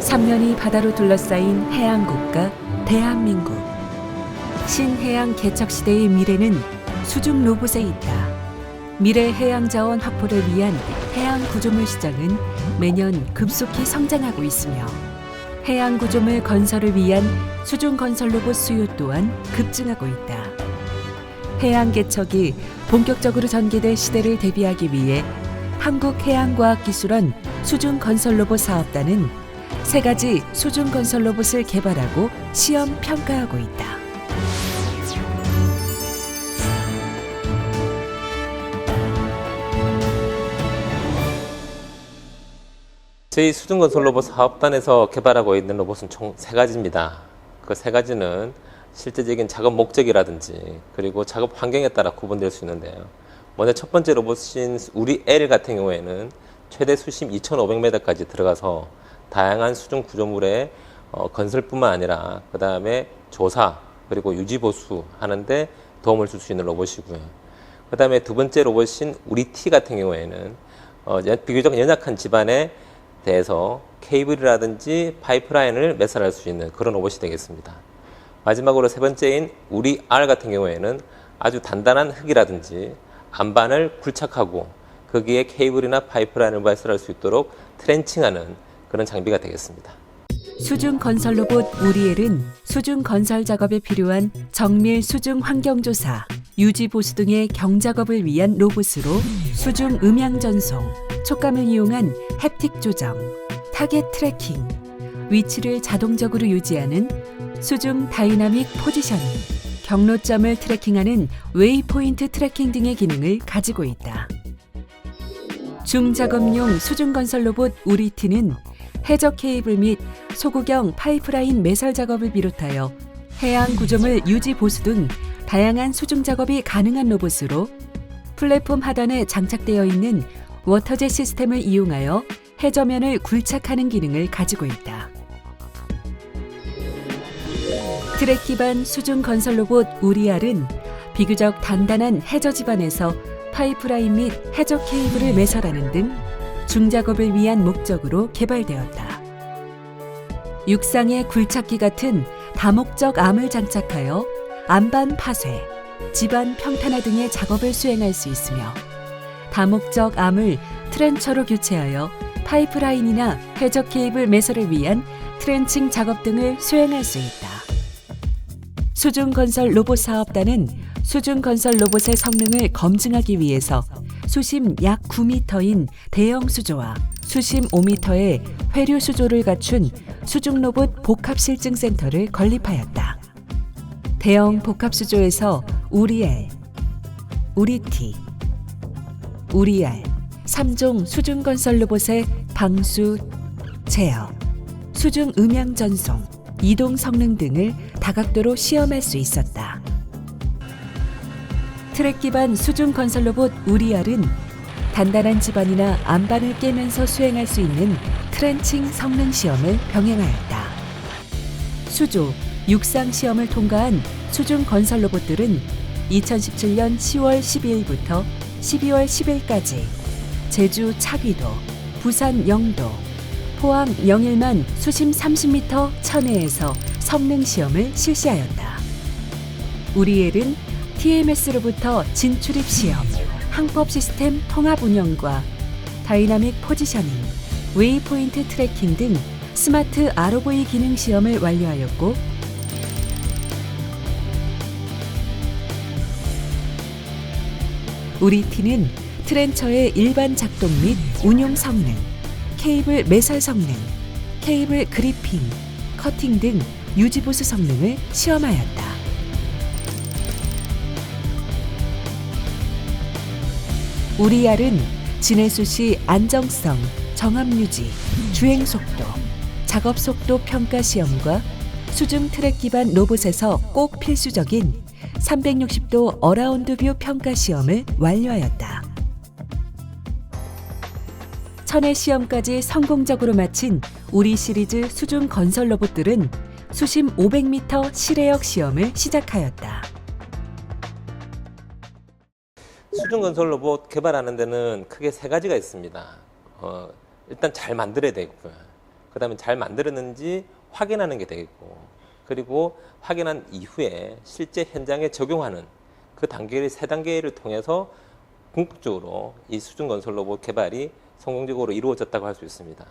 삼면이 바다로 둘러싸인 해양국가 대한민국. 신해양 개척시대의 미래는 수중 로봇에 있다. 미래 해양자원 확보를 위한 해양 구조물 시장은 매년 급속히 성장하고 있으며 해양 구조물 건설을 위한 수중 건설 로봇 수요 또한 급증하고 있다. 해양 개척이 본격적으로 전개될 시대를 대비하기 위해 한국해양과학기술원 수중건설로봇 사업단은 3가지 수중건설 로봇을 개발하고 시험 평가하고 있다. 저희 수중건설로봇 사업단에서 개발하고 있는 로봇은 총 3가지입니다. 그 3가지는 실제적인 작업 목적이라든지 그리고 작업 환경에 따라 구분될 수 있는데요. 먼저 첫 번째 로봇인 우리 L 같은 경우에는 최대 수심 2,500m까지 들어가서 다양한 수중 구조물의 건설뿐만 아니라 그 다음에 조사 그리고 유지 보수 하는데 도움을 줄 수 있는 로봇이고요. 그 다음에 두 번째 로봇인 우리 T 같은 경우에는 비교적 연약한 집안에 대해서 케이블이라든지 파이프라인을 매설할 수 있는 그런 로봇이 되겠습니다. 마지막으로 세 번째인 우리 R 같은 경우에는 아주 단단한 흙이라든지 안반을 굴착하고 거기에 케이블이나 파이프라인을 발설할 수 있도록 트렌칭하는 그런 장비가 되겠습니다. 수중 건설 로봇 우리엘은 수중 건설 작업에 필요한 정밀 수중 환경 조사, 유지 보수 등의 경작업을 위한 로봇으로 수중 음향 전송, 촉감을 이용한 햅틱 조정, 타겟 트래킹, 위치를 자동적으로 유지하는 수중 다이나믹 포지셔닝, 경로점을 트래킹하는 웨이포인트 트래킹 등의 기능을 가지고 있다. 중작업용 수중건설 로봇 우리티는 해저 케이블 및 소구경 파이프라인 매설 작업을 비롯하여 해양 구조물 유지 보수 등 다양한 수중 작업이 가능한 로봇으로 플랫폼 하단에 장착되어 있는 워터젯 시스템을 이용하여 해저면을 굴착하는 기능을 가지고 있다. 트랙 기반 수중 건설 로봇 우리알은 비교적 단단한 해저 집안에서 파이프라인 및 해저 케이블을 매설하는 등 중작업을 위한 목적으로 개발되었다. 육상의 굴착기 같은 다목적 암을 장착하여 안반 파쇄, 집안 평탄화 등의 작업을 수행할 수 있으며 다목적 암을 트렌처로 교체하여 파이프라인이나 해저 케이블 매설을 위한 트렌칭 작업 등을 수행할 수 있다. 수중건설 로봇 사업단은 수중건설 로봇의 성능을 검증하기 위해서 수심 약 9m인 대형 수조와 수심 5m의 회류 수조를 갖춘 수중로봇 복합실증센터를 건립하였다. 대형 복합수조에서 우리엘, 우리티, 우리알 3종 수중건설 로봇의 방수, 제어, 수중 음향 전송, 이동 성능 등을 다각도로 시험할 수 있었다. 트랙 기반 수중 건설 로봇 우리알은 단단한 집안이나 안반을 깨면서 수행할 수 있는 트렌칭 성능 시험을 병행하였다. 수조, 육상 시험을 통과한 수중 건설 로봇들은 2017년 10월 12일부터 12월 10일까지 제주 차귀도, 부산 영도, 포항 영일만 수심 30m 천해에서 성능 시험을 실시하였다. 우리엘은 TMS로부터 진출입 시험, 항법 시스템 통합 운영과 다이나믹 포지셔닝, 웨이포인트 트래킹 등 스마트 ROV 기능 시험을 완료하였고 우리티는 트렌처의 일반 작동 및 운용 성능, 케이블 매설 성능, 케이블 그리핑, 커팅 등 유지보수 성능을 시험하였다. 우리알은 진해수 시 안정성, 정압유지, 주행속도, 작업속도 평가 시험과 수중 트랙 기반 로봇에서 꼭 필수적인 360도 어라운드 뷰 평가 시험을 완료하였다. 천회 시험까지 성공적으로 마친 우리 시리즈 수중 건설 로봇들은 수심 500m 실외역 시험을 시작하였다. 수중 건설 로봇 개발하는 데는 크게 3가지가 있습니다. 일단 잘 만들어야 되고요. 그 다음에 잘 만들었는지 확인하는 게 되겠고, 그리고 확인한 이후에 실제 현장에 적용하는 그 단계를 세 단계를 통해서 궁극적으로 이 수중 건설 로봇 개발이 성공적으로 이루어졌다고 할 수 있습니다.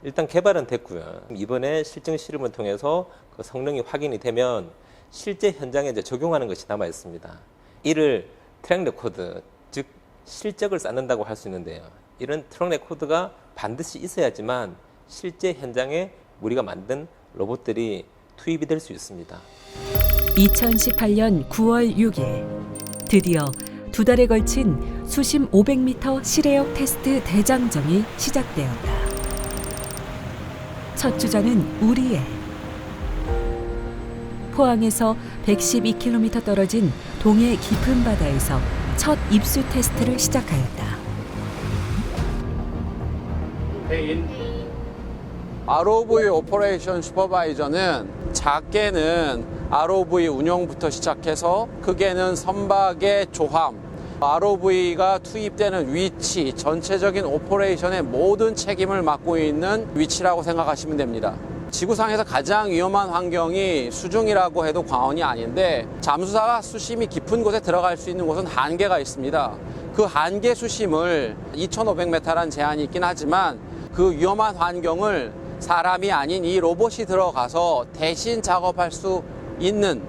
일단 개발은 됐고요. 이번에 실증 실험을 통해서 그 성능이 확인이 되면 실제 현장에 이제 적용하는 것이 남아 있습니다. 이를 트랙 레코드, 즉 실적을 쌓는다고 할 수 있는데요. 이런 트랙 레코드가 반드시 있어야지만 실제 현장에 우리가 만든 로봇들이 투입이 될 수 있습니다. 2018년 9월 6일 드디어 두 달에 걸친 수심 500m 실외역 테스트 대장정이 시작되었다. 첫 주자는 우리엘. 포항에서 112km 떨어진 동해 깊은 바다에서 첫 입수 테스트를 시작하였다. ROV 오퍼레이션 슈퍼바이저는 작게는 ROV 운영부터 시작해서 크게는 선박의 조함, ROV가 투입되는 위치, 전체적인 오퍼레이션의 모든 책임을 맡고 있는 위치라고 생각하시면 됩니다. 지구상에서 가장 위험한 환경이 수중이라고 해도 과언이 아닌데, 잠수사가 수심이 깊은 곳에 들어갈 수 있는 곳은 한계가 있습니다. 그 한계 수심을 2,500m라는 제한이 있긴 하지만 그 위험한 환경을 사람이 아닌 이 로봇이 들어가서 대신 작업할 수 있는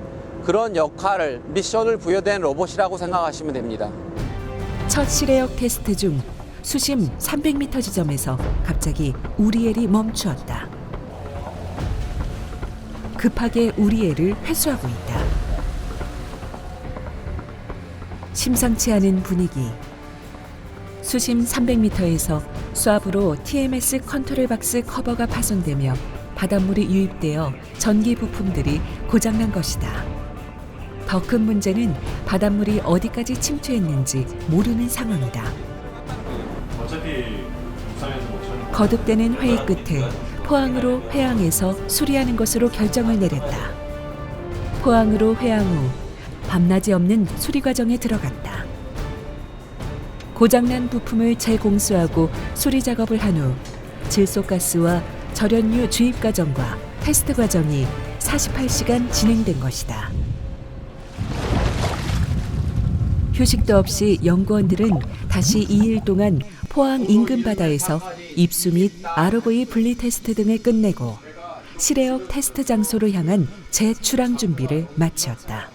그런 역할을, 미션을 부여된 로봇이라고 생각하시면 됩니다. 첫 실외역 테스트 중 수심 300m 지점에서 갑자기 우리엘이 멈추었다. 급하게 우리엘을 회수하고 있다. 심상치 않은 분위기. 수심 300m에서 수압으로 TMS 컨트롤 박스 커버가 파손되며 바닷물이 유입되어 전기 부품들이 고장난 것이다. 더 큰 문제는 바닷물이 어디까지 침투했는지 모르는 상황이다. 어차피 옥상에서 못 찾는 거듭되는 회의 끝에 포항으로 회항해서 수리하는 것으로 결정을 내렸다. 포항으로 회항 후 밤낮이 없는 수리 과정에 들어갔다. 고장난 부품을 재공수하고 수리 작업을 한 후 질소가스와 절연유 주입 과정과 테스트 과정이 48시간 진행된 것이다. 휴식도 없이 연구원들은 다시 2일 동안 포항 인근 바다에서 입수 및 ROV 분리 테스트 등을 끝내고 실외역 테스트 장소로 향한 재출항 준비를 마쳤다.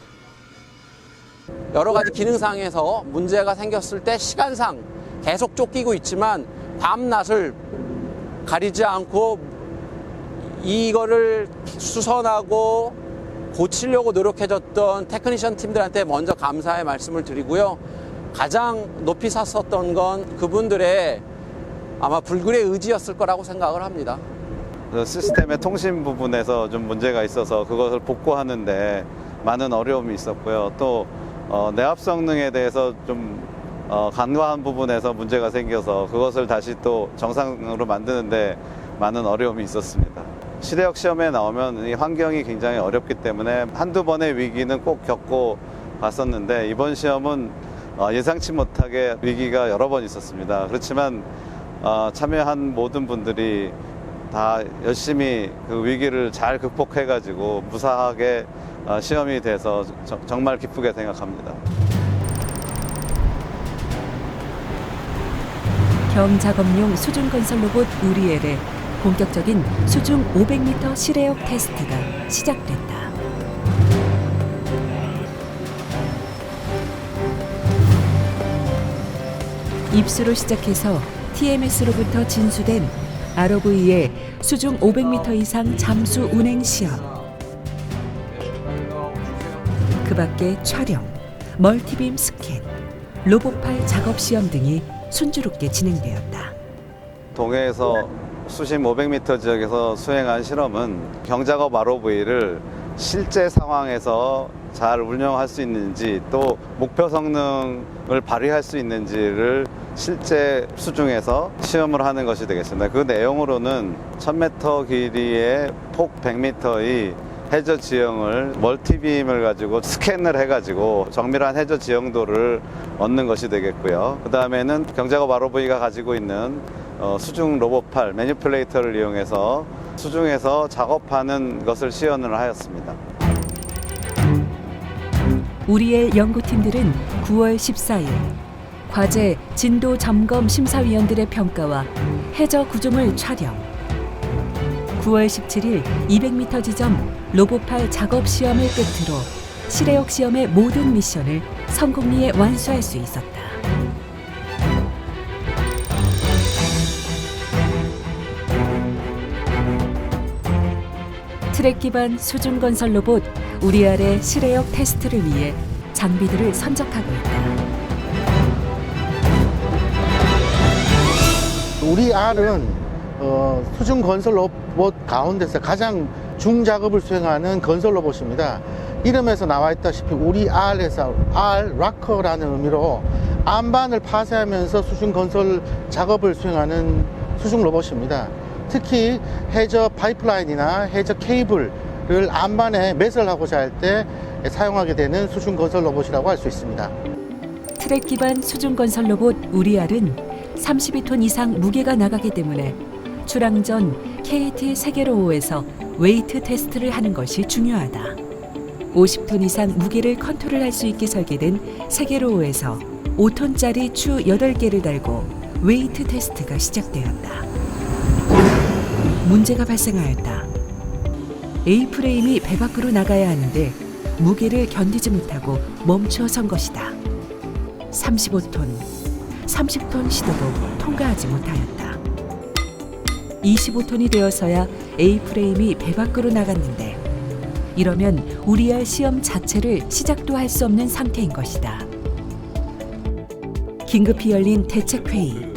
여러 가지 기능상에서 문제가 생겼을 때 시간상 계속 쫓기고 있지만 밤낮을 가리지 않고 이거를 수선하고 고치려고 노력해줬던 테크니션 팀들한테 먼저 감사의 말씀을 드리고요. 가장 높이 샀었던 건 그분들의 아마 불굴의 의지였을 거라고 생각을 합니다. 시스템의 통신 부분에서 좀 문제가 있어서 그것을 복구하는데 많은 어려움이 있었고요. 또 내압 성능에 대해서 좀 간과한 부분에서 문제가 생겨서 그것을 다시 또 정상으로 만드는데 많은 어려움이 있었습니다. 실외역 시험에 나오면 이 환경이 굉장히 어렵기 때문에 한두 번의 위기는 꼭 겪고 갔었는데 이번 시험은 예상치 못하게 위기가 여러 번 있었습니다. 그렇지만 참여한 모든 분들이 다 열심히 그 위기를 잘 극복해가지고 무사하게 시험이 돼서 정말 기쁘게 생각합니다. 경작업용 수중 건설 로봇 우리엘의 본격적인 수중 500m 실외역 테스트가 시작됐다. 입수로 시작해서 TMS로부터 진수된 ROV의 수중 500m 이상 잠수 운행 시험. 그 밖에 촬영, 멀티빔 스캔, 로봇팔 작업 시험 등이 순조롭게 진행되었다. 동해에서 수심 500m 지역에서 수행한 실험은 경작업 ROV를 실제 상황에서 잘 운영할 수 있는지 또 목표 성능을 발휘할 수 있는지를 실제 수중에서 시험을 하는 것이 되겠습니다. 그 내용으로는 1000m 길이의 폭 100m의 해저 지형을 멀티빔을 가지고 스캔을 해가지고 정밀한 해저 지형도를 얻는 것이 되겠고요. 그 다음에는 경작업 ROV가 가지고 있는 수중 로봇팔 매니플레이터를 이용해서 수중에서 작업하는 것을 시연을 하였습니다. 우리엘 연구팀들은 9월 14일 과제 진도 점검 심사위원들의 평가와 해저 구조물 촬영, 9월 17일 200m 지점 로봇팔 작업 시험을 끝으로 실외역 시험의 모든 미션을 성공리에 완수할 수 있었다. 트랙 기반 수중 건설 로봇 우리알의 실외역 테스트를 위해 장비들을 선적하고 있다. 우리알은 수중 건설 로봇 가운데서 가장 중작업을 수행하는 건설 로봇입니다. 이름에서 나와 있다시피 우리알에서 알 락커라는 의미로 안반을 파쇄하면서 수중 건설 작업을 수행하는 수중 로봇입니다. 특히 해저 파이프라인이나 해저 케이블을 안반에 매설하고자 할 때 사용하게 되는 수중 건설 로봇이라고 할 수 있습니다. 트랙 기반 수중 건설 로봇 우리알은 32톤 이상 무게가 나가기 때문에 출항 전 KT 세계로5에서 웨이트 테스트를 하는 것이 중요하다. 50톤 이상 무게를 컨트롤할 수 있게 설계된 세계로5에서 5톤짜리 추 8개를 달고 웨이트 테스트가 시작되었다. 문제가 발생하였다. A프레임이 배 밖으로 나가야 하는데 무게를 견디지 못하고 멈추어 선 것이다. 35톤, 30톤 시도도 통과하지 못하였다. 25톤이 되어서야 A프레임이 배 밖으로 나갔는데 이러면 우리알 시험 자체를 시작도 할 수 없는 상태인 것이다. 긴급히 열린 대책회의,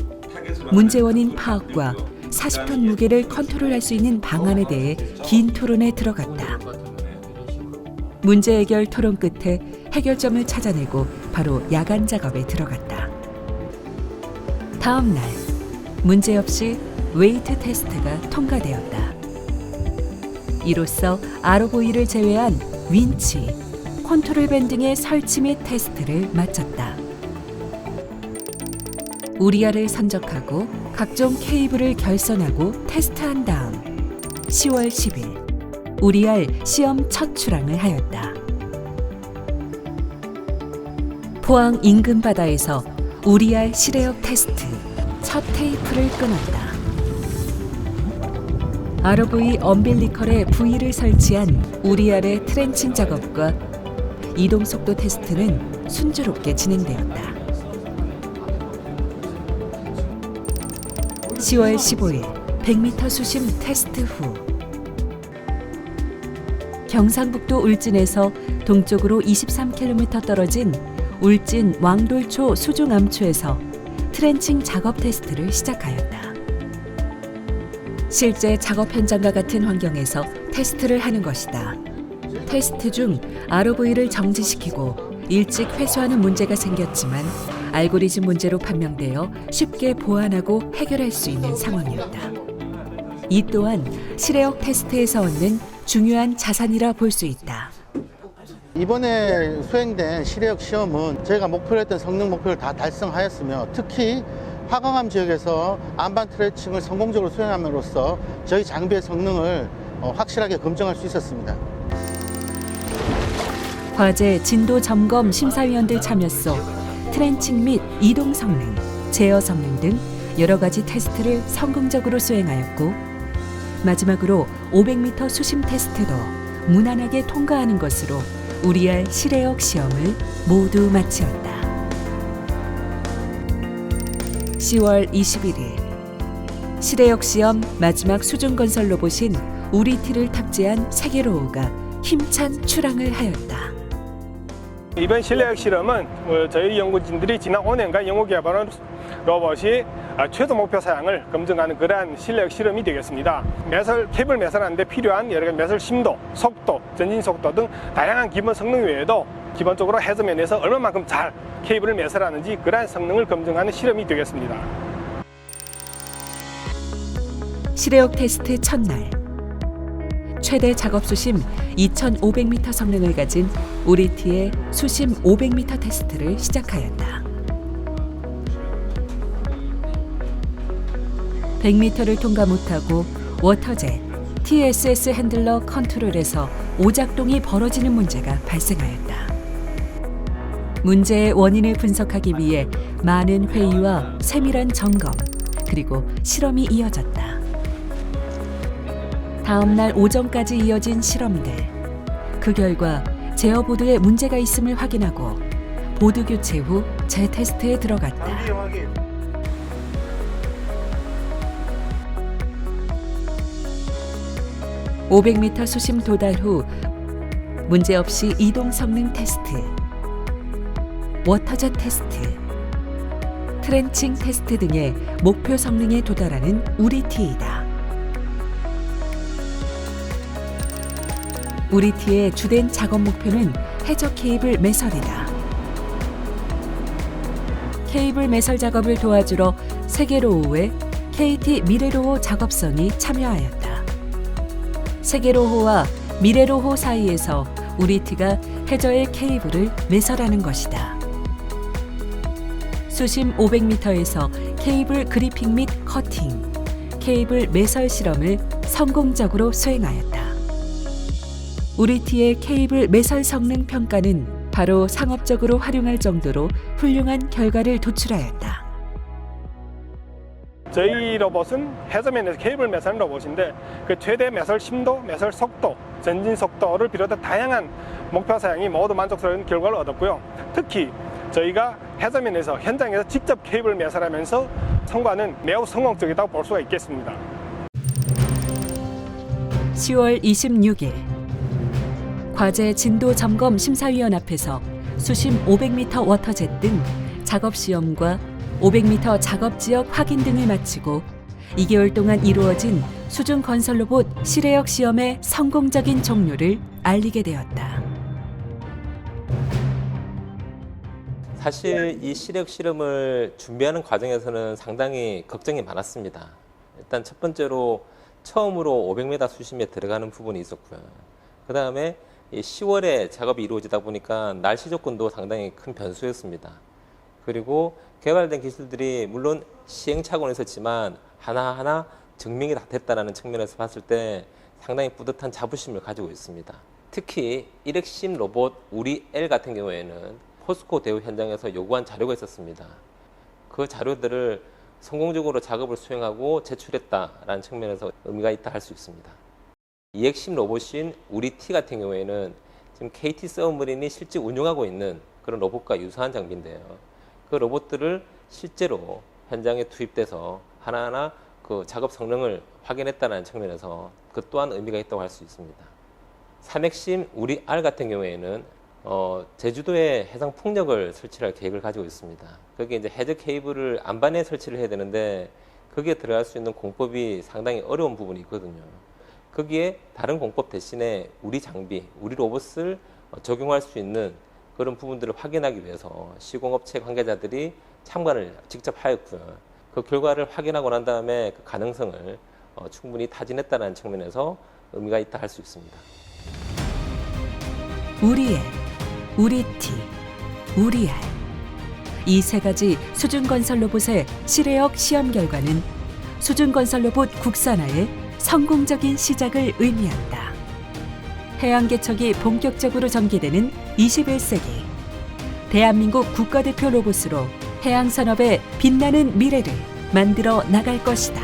문제 원인 파악과 40톤 무게를 컨트롤할 수 있는 방안에 대해 긴 토론에 들어갔다. 문제 해결 토론 끝에 해결점을 찾아내고 바로 야간 작업에 들어갔다. 다음 날 문제 없이 웨이트 테스트가 통과되었다. 이로써 ROV를 제외한 윈치, 컨트롤 밴딩의 설치 및 테스트를 마쳤다. 우리알을 선적하고 각종 케이블을 결선하고 테스트한 다음 10월 10일 우리알 시험 첫 출항을 하였다. 포항 인근 바다에서 우리알 실외역 테스트 첫 테이프를 끊었다. ROV 엄빌리컬에 부위를 설치한 우리알의 트렌칭 작업과 이동 속도 테스트는 순조롭게 진행되었다. 10월 15일 100m 수심 테스트 후 경상북도 울진에서 동쪽으로 23km 떨어진 울진 왕돌초 수중암초에서 트렌칭 작업 테스트를 시작하였다. 실제 작업 현장과 같은 환경에서 테스트를 하는 것이다. 테스트 중 ROV를 정지시키고 일찍 회수하는 문제가 생겼지만 알고리즘 문제로 판명되어 쉽게 보완하고 해결할 수 있는 상황이었다. 이 또한 실외역 테스트에서 얻는 중요한 자산이라 볼 수 있다. 이번에 수행된 실외역 시험은 저희가 목표로 했던 성능 목표를 다 달성하였으며 특히 화강암 지역에서 안반 트레칭을 성공적으로 수행함으로써 저희 장비의 성능을 확실하게 검증할 수 있었습니다. 과제 진도 점검 심사위원들 참여소 트렌칭 및 이동 성능, 제어 성능 등 여러 가지 테스트를 성공적으로 수행하였고 마지막으로 500m 수심 테스트도 무난하게 통과하는 것으로 우리알 실외역 시험을 모두 마치었다. 10월 21일 실외역 시험 마지막 수중 건설 로봇인 우리티를 탑재한 세계로5가 힘찬 출항을 하였다. 이번 실내역 실험은 저희 연구진들이 지난 5년간 연구 개발한 로봇이 최종 목표 사양을 검증하는 그러한 실내역 실험이 되겠습니다. 케이블 매설하는 데 필요한 여러 가지 매설 심도, 속도, 전진 속도 등 다양한 기본 성능 외에도 기본적으로 해저면에서 얼마만큼 잘 케이블을 매설하는지 그러한 성능을 검증하는 실험이 되겠습니다. 실외역 테스트 첫날 최대 작업 수심 2,500m 성능을 가진 우리티의 수심 500m 테스트를 시작하였다. 100m를 통과 못하고 워터젯 TSS 핸들러 컨트롤에서 오작동이 벌어지는 문제가 발생하였다. 문제의 원인을 분석하기 위해 많은 회의와 세밀한 점검, 그리고 실험이 이어졌다. 다음 날 오전까지 이어진 실험들. 그 결과 제어보드에 문제가 있음을 확인하고 보드 교체 후 재테스트에 들어갔다. 500m 수심 도달 후 문제없이 이동 성능 테스트, 워터젯 테스트, 트렌칭 테스트 등의 목표 성능에 도달하는 우리티이다. 우리티의 주된 작업 목표는 해저 케이블 매설이다. 케이블 매설 작업을 도와주러 세계로호의 KT 미래로호 작업선이 참여하였다. 세계로호와 미래로호 사이에서 우리티가 해저의 케이블을 매설하는 것이다. 수심 500m에서 케이블 그리핑 및 커팅, 케이블 매설 실험을 성공적으로 수행하였다. 우리티의 케이블 매설 성능 평가는 바로 상업적으로 활용할 정도로 훌륭한 결과를 도출하였다. 저희 로봇은 해저면에서 케이블 매설 로봇인데 그 최대 매설 심도, 매설 속도, 전진 속도를 비롯한 다양한 목표 사양이 모두 만족스러운 결과를 얻었고요. 특히 저희가 해저면에서 현장에서 직접 케이블 매설하면서 성과는 매우 성공적이라고 볼 수가 있겠습니다. 10월 26일 과제 진도 점검 심사위원 앞에서 수심 500m 워터젯 등 작업 시험과 500m 작업 지역 확인 등을 마치고 2개월 동안 이루어진 수중 건설 로봇 실외역 시험의 성공적인 종료를 알리게 되었다. 사실 이 시력 실험을 준비하는 과정에서는 상당히 걱정이 많았습니다. 일단 첫 번째로 처음으로 500m 수심에 들어가는 부분이 있었고요. 그 다음에 10월에 작업이 이루어지다 보니까 날씨 조건도 상당히 큰 변수였습니다. 그리고 개발된 기술들이 물론 시행착오는 있었지만 하나하나 증명이 다 됐다는 측면에서 봤을 때 상당히 뿌듯한 자부심을 가지고 있습니다. 특히 일핵심 로봇 우리 L 같은 경우에는 포스코 대우 현장에서 요구한 자료가 있었습니다. 그 자료들을 성공적으로 작업을 수행하고 제출했다라는 측면에서 의미가 있다 할 수 있습니다. 이 핵심 로봇인 우리 T 같은 경우에는 지금 KT 서브머린이 실제 운용하고 있는 그런 로봇과 유사한 장비인데요. 그 로봇들을 실제로 현장에 투입돼서 하나하나 그 작업 성능을 확인했다는 측면에서 그 또한 의미가 있다고 할 수 있습니다. 3핵심 우리 R 같은 경우에는 제주도에 해상 풍력을 설치할 계획을 가지고 있습니다. 거기에 이제 해저 케이블을 안반에 설치를 해야 되는데 거기에 들어갈 수 있는 공법이 상당히 어려운 부분이 있거든요. 거기에 다른 공법 대신에 우리 장비, 우리 로봇을 적용할 수 있는 그런 부분들을 확인하기 위해서 시공업체 관계자들이 참관을 직접 하였고요. 그 결과를 확인하고 난 다음에 그 가능성을 충분히 타진했다는 측면에서 의미가 있다 할 수 있습니다. 우리의, 우리티, 우리알. 이 세 가지 수중건설 로봇의 실외역 시험 결과는 수중건설 로봇 국산화의 성공적인 시작을 의미한다. 해양개척이 본격적으로 전개되는 21세기. 대한민국 국가대표 로봇으로 해양산업의 빛나는 미래를 만들어 나갈 것이다.